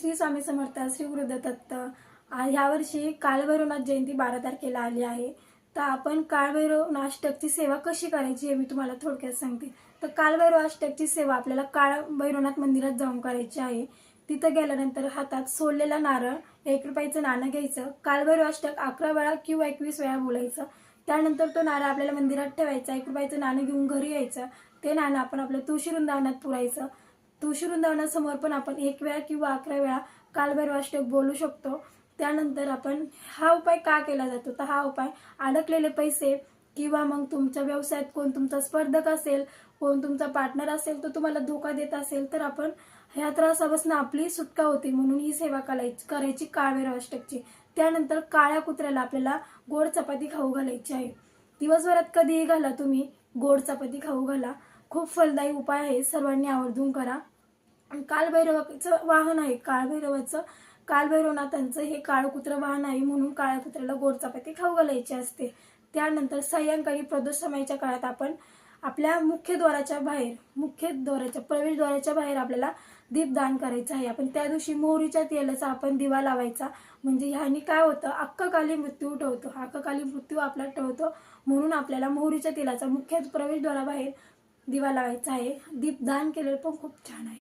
श्री स्वामी समर्थ, श्री गुरुदत्त। यावर्षी कालभैरवनाथ जयंती 12 तारखेला आली आहे। तर आपण कालभैरव अष्टकची सेवा कशी करायची हे मी तुम्हाला थोडक्यात सांगते। तर कालभैरव अष्टकची सेवा आपल्याला कालभैरवनाथ मंदिरात जाऊन करायची आहे। तिथं गेल्यानंतर हातात सोललेला नारळ, 1 रुपयाचं नाणं घ्यायचं, कालभैरव अष्टक 11 वेळा किंवा 21 वेळा बोलायचं। त्यानंतर तो नारळ आपल्याला मंदिरात ठेवायचा, 1 रुपयाचं नाणं घेऊन घरी यायचं। ते नाणं आपण आपल्या तुळशी वृंदावनात पुरायचं। तुळशी वृंदावनासमोर पण आपण 1 वेळा किंवा 11 वेळा कालभैरव अष्टक बोलू शकतो। त्यानंतर आपण हा उपाय का केला जातो, तर हा उपाय अडकलेले पैसे किंवा मग तुमच्या व्यवसायात कोण तुमचा स्पर्धक असेल, कोण तुमचा पार्टनर असेल, तो तुम्हाला धोका देत असेल, तर आपण ह्या त्रासापासून आपली सुटका होते म्हणून ही सेवा करायची कालभैरव अष्टकची। त्यानंतर काळ्या कुत्र्याला आपल्याला गोड चपाती खाऊ घालायची आहे। दिवसभरात कधीही घाला तुम्ही गोड चपाती खाऊ घाला, खूप फलदायी उपाय आहे, सर्वांनी आवर्जून करा। कालभैरवाचं वाहन आहे, कालभैरवनाथांचं हे काळं कुत्र वाहन आहे म्हणून काळ्या कुत्र्याला गोड चपाती खाऊ घालायची असते। त्यानंतर सायंकाळी प्रदोष समयच्या काळात आपण आपल्या प्रवेशद्वाराच्या बाहेर आपल्याला दीपदान करायचं आहे। आपण त्या दिवशी मोहरीच्या तेलाचा आपण दिवा लावायचा, म्हणजे ह्याने काय होतं, अक्ककाली मृत्यू टळतो, अक्ककाली मृत्यू आपला टळतो म्हणून आपल्याला मोहरीच्या तेलाचा मुख्य प्रवेशद्वाराबाहेर दिवा लावायचा आहे। दीपदान केलेलं पण खूप छान आहे।